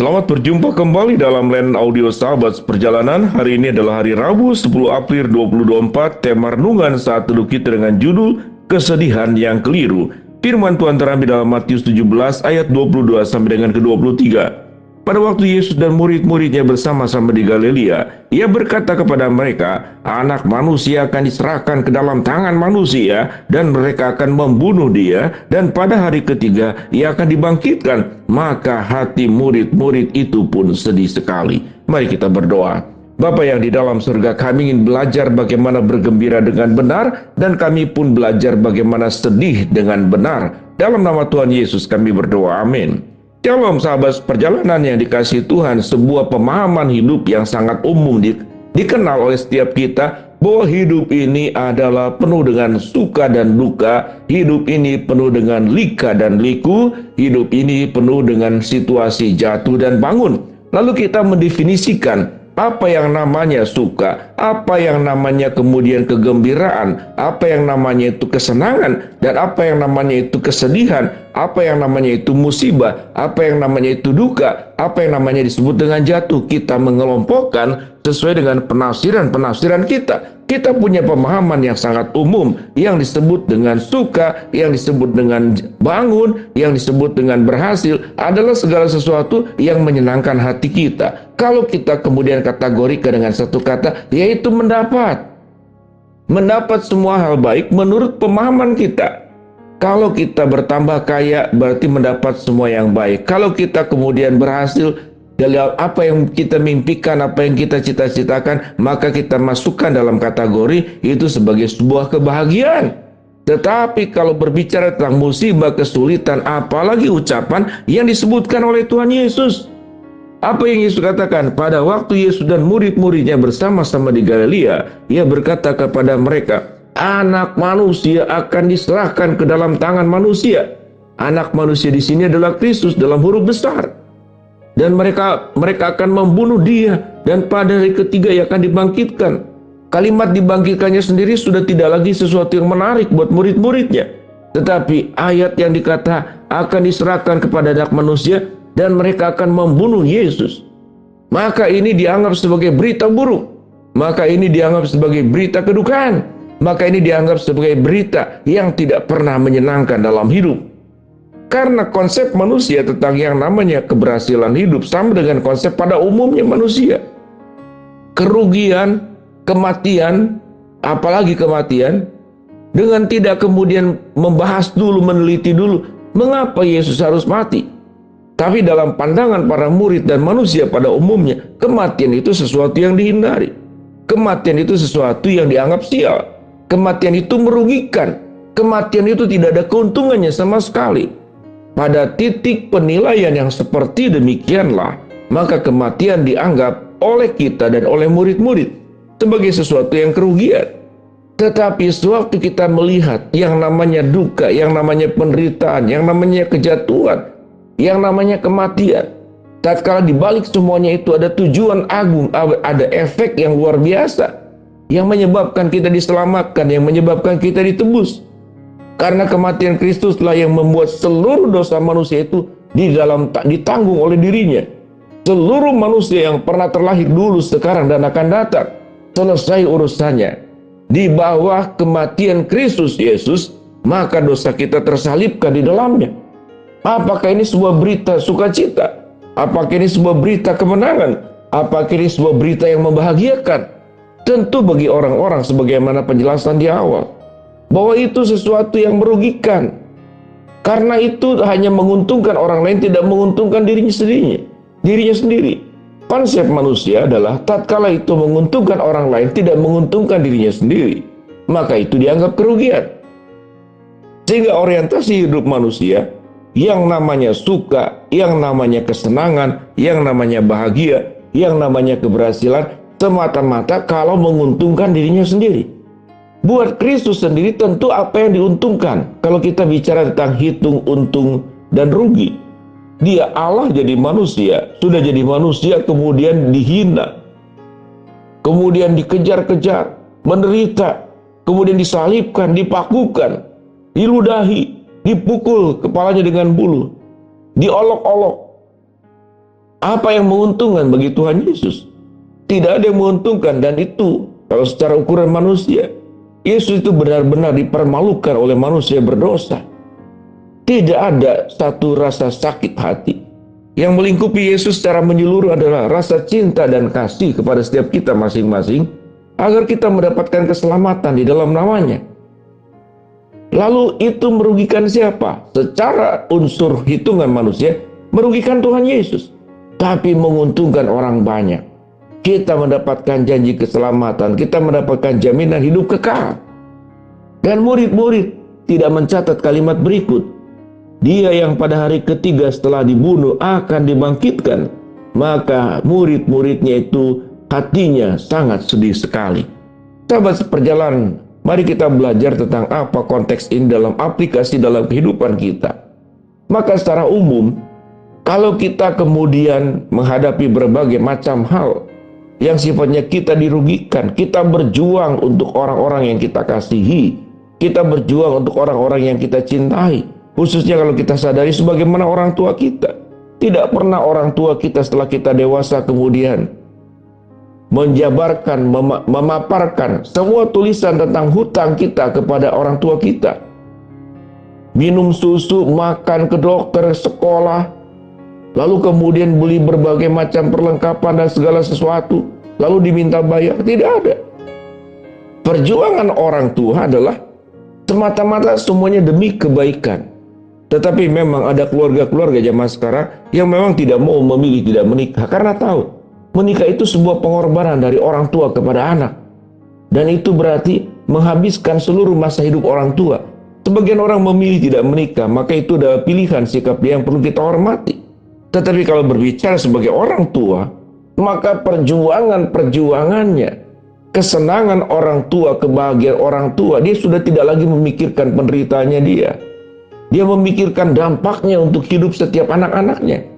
Selamat berjumpa kembali dalam Land Audio Sahabat Perjalanan. Hari ini adalah hari Rabu 10 April 2024. Tema renungan saat teduh kita dengan judul Kesedihan yang Keliru. Firman Tuhan terambil dalam Matius 17 ayat 22 sampai dengan ke-23. Pada waktu Yesus dan murid-muridnya bersama-sama di Galilea, ia berkata kepada mereka, Anak manusia akan diserahkan ke dalam tangan manusia, dan mereka akan membunuh dia, dan pada hari ketiga ia akan dibangkitkan. Maka hati murid-murid itu pun sedih sekali. Mari kita berdoa. Bapa yang di dalam surga, kami ingin belajar bagaimana bergembira dengan benar, dan kami pun belajar bagaimana sedih dengan benar. Dalam nama Tuhan Yesus kami berdoa, amin. Shalom sahabat perjalanan yang dikasihi Tuhan, sebuah pemahaman hidup yang sangat umum dikenal oleh setiap kita, bahwa hidup ini adalah penuh dengan suka dan duka, hidup ini penuh dengan lika dan liku, hidup ini penuh dengan situasi jatuh dan bangun. Lalu kita mendefinisikan apa yang namanya suka, apa yang namanya kemudian kegembiraan, apa yang namanya itu kesenangan, dan apa yang namanya itu kesedihan, apa yang namanya itu musibah, apa yang namanya itu duka, apa yang namanya disebut dengan jatuh. Kita mengelompokkan sesuai dengan penafsiran kita. Kita punya pemahaman yang sangat umum, yang disebut dengan suka, yang disebut dengan bangun, yang disebut dengan berhasil, adalah segala sesuatu yang menyenangkan hati kita. Kalau kita kemudian kategorikan dengan satu kata, yaitu mendapat. Mendapat semua hal baik menurut pemahaman kita. Kalau kita bertambah kaya, berarti mendapat semua yang baik. Kalau kita kemudian berhasil dalam apa yang kita mimpikan, apa yang kita cita-citakan, maka kita masukkan dalam kategori itu sebagai sebuah kebahagiaan. Tetapi kalau berbicara tentang musibah, kesulitan, apalagi ucapan yang disebutkan oleh Tuhan Yesus. Apa yang Yesus katakan? Pada waktu Yesus dan murid-muridnya bersama-sama di Galilea, ia berkata kepada mereka, Anak manusia akan diserahkan ke dalam tangan manusia. Anak manusia di sini adalah Kristus dalam huruf besar. Dan mereka akan membunuh dia, dan pada hari ketiga ia akan dibangkitkan. Kalimat dibangkitkannya sendiri sudah tidak lagi sesuatu yang menarik buat murid-muridnya. Tetapi ayat yang dikata akan diserahkan kepada anak manusia, dan mereka akan membunuh Yesus. Maka ini dianggap sebagai berita buruk. Maka ini dianggap sebagai berita kedukaan. Maka ini dianggap sebagai berita yang tidak pernah menyenangkan dalam hidup. Karena konsep manusia tentang yang namanya keberhasilan hidup sama dengan konsep pada umumnya manusia. Kerugian, kematian, apalagi kematian, dengan tidak kemudian membahas dulu, meneliti dulu, mengapa Yesus harus mati. Tapi dalam pandangan para murid dan manusia pada umumnya, kematian itu sesuatu yang dihindari. Kematian itu sesuatu yang dianggap sial. Kematian itu merugikan. Kematian itu tidak ada keuntungannya sama sekali. Pada titik penilaian yang seperti demikianlah, maka kematian dianggap oleh kita dan oleh murid-murid sebagai sesuatu yang kerugian. Tetapi sewaktu kita melihat yang namanya duka, yang namanya penderitaan, yang namanya kejatuhan, yang namanya kematian, tatkala dibalik semuanya itu ada tujuan agung, ada efek yang luar biasa, yang menyebabkan kita diselamatkan, yang menyebabkan kita ditebus. Karena kematian Kristuslah yang membuat seluruh dosa manusia itu ditanggung oleh dirinya. Seluruh manusia yang pernah terlahir dulu, sekarang, dan akan datang, selesai urusannya. Di bawah kematian Kristus Yesus, maka dosa kita tersalibkan di dalamnya. Apakah ini sebuah berita sukacita? Apakah ini sebuah berita kemenangan? Apakah ini sebuah berita yang membahagiakan? Tentu bagi orang-orang sebagaimana penjelasan di awal, bahwa itu sesuatu yang merugikan. Karena itu hanya menguntungkan orang lain, tidak menguntungkan dirinya sendiri. Konsep manusia adalah tatkala itu menguntungkan orang lain, tidak menguntungkan dirinya sendiri, maka itu dianggap kerugian. Sehingga orientasi hidup manusia, yang namanya suka, yang namanya kesenangan, yang namanya bahagia, yang namanya keberhasilan, semata-mata kalau menguntungkan dirinya sendiri. Buat Kristus sendiri tentu apa yang diuntungkan. Kalau kita bicara tentang hitung untung dan rugi, Dia Allah jadi manusia, sudah jadi manusia kemudian dihina, kemudian dikejar-kejar, menderita, kemudian disalibkan, dipakukan, diludahi, dipukul kepalanya dengan bulu, diolok-olok, Apa yang menguntungkan bagi Tuhan Yesus? Tidak ada yang menguntungkan, dan itu kalau secara ukuran manusia, Yesus itu benar-benar dipermalukan oleh manusia berdosa. Tidak ada satu rasa sakit hati. Yang melingkupi Yesus secara menyeluruh adalah rasa cinta dan kasih kepada setiap kita masing-masing, agar kita mendapatkan keselamatan di dalam namanya. Lalu itu merugikan siapa? Secara unsur hitungan manusia, merugikan Tuhan Yesus. Tapi menguntungkan orang banyak. Kita mendapatkan janji keselamatan, kita mendapatkan jaminan hidup kekal. Dan murid-murid tidak mencatat kalimat berikut. Dia yang pada hari ketiga setelah dibunuh akan dibangkitkan. Maka murid-muridnya itu hatinya sangat sedih sekali. Sahabat seperjalanan, mari kita belajar tentang apa konteks ini dalam aplikasi dalam kehidupan kita. Maka secara umum, kalau kita kemudian menghadapi berbagai macam hal yang sifatnya kita dirugikan, kita berjuang untuk orang-orang yang kita kasihi, kita berjuang untuk orang-orang yang kita cintai, khususnya kalau kita sadari sebagaimana orang tua kita. Tidak pernah orang tua kita setelah kita dewasa kemudian menjabarkan, memaparkan semua tulisan tentang hutang kita kepada orang tua kita. Minum susu, makan ke dokter, sekolah, lalu kemudian beli berbagai macam perlengkapan dan segala sesuatu, lalu diminta bayar. Tidak ada. Perjuangan orang tua adalah semata-mata semuanya demi kebaikan. Tetapi memang ada keluarga-keluarga zaman sekarang yang memang tidak mau memilih tidak menikah karena tahu menikah itu sebuah pengorbanan dari orang tua kepada anak. Dan itu berarti menghabiskan seluruh masa hidup orang tua. Sebagian orang memilih tidak menikah, maka itu adalah pilihan sikap dia yang perlu kita hormati. Tetapi kalau berbicara sebagai orang tua, maka perjuangannya, kesenangan orang tua, kebahagiaan orang tua, dia sudah tidak lagi memikirkan penderitaannya dia. Dia memikirkan dampaknya untuk hidup setiap anak-anaknya.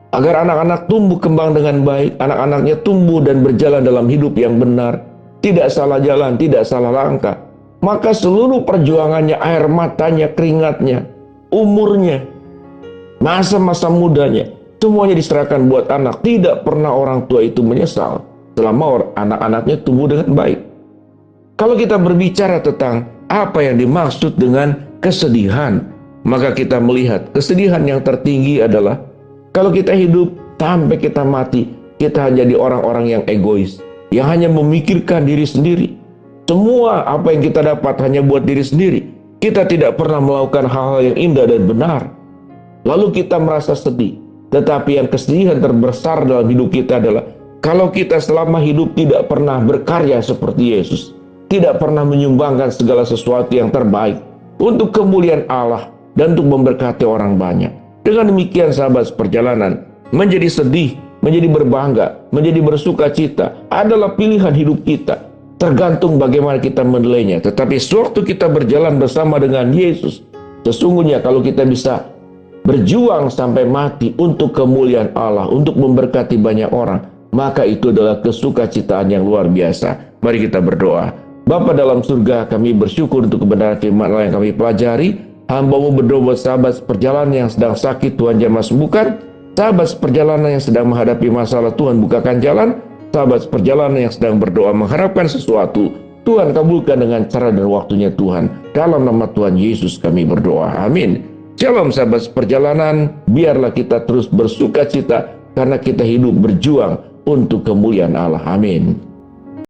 Agar anak-anak tumbuh kembang dengan baik, anak-anaknya tumbuh dan berjalan dalam hidup yang benar, tidak salah jalan, tidak salah langkah. Maka seluruh perjuangannya, air matanya, keringatnya, umurnya, masa-masa mudanya, semuanya diserahkan buat anak. Tidak pernah orang tua itu menyesal selama anak-anaknya tumbuh dengan baik. Kalau kita berbicara tentang apa yang dimaksud dengan kesedihan, maka kita melihat kesedihan yang tertinggi adalah kalau kita hidup sampai kita mati, kita jadi orang-orang yang egois, yang hanya memikirkan diri sendiri. Semua apa yang kita dapat hanya buat diri sendiri. Kita tidak pernah melakukan hal-hal yang indah dan benar. Lalu kita merasa sedih. Tetapi yang kesedihan terbesar dalam hidup kita adalah kalau kita selama hidup tidak pernah berkarya seperti Yesus, tidak pernah menyumbangkan segala sesuatu yang terbaik untuk kemuliaan Allah dan untuk memberkati orang banyak. Dengan demikian sahabat seperjalanan, menjadi sedih, menjadi berbangga, menjadi bersuka cita adalah pilihan hidup kita. Tergantung bagaimana kita menilainya. Tetapi sewaktu kita berjalan bersama dengan Yesus, sesungguhnya kalau kita bisa berjuang sampai mati untuk kemuliaan Allah, untuk memberkati banyak orang, maka itu adalah kesukacitaan yang luar biasa. Mari kita berdoa. Bapa dalam surga, kami bersyukur untuk kebenaran firman Allah yang kami pelajari. Hamba-Mu berdoa buat sahabat seperjalanan yang sedang sakit, Tuhan jamah sembuhkan. Sahabat seperjalanan yang sedang menghadapi masalah, Tuhan bukakan jalan. Sahabat seperjalanan yang sedang berdoa mengharapkan sesuatu, Tuhan kabulkan dengan cara dan waktunya Tuhan. Dalam nama Tuhan Yesus kami berdoa. Amin. Shalom sahabat seperjalanan, biarlah kita terus bersuka cita karena kita hidup berjuang untuk kemuliaan Allah. Amin.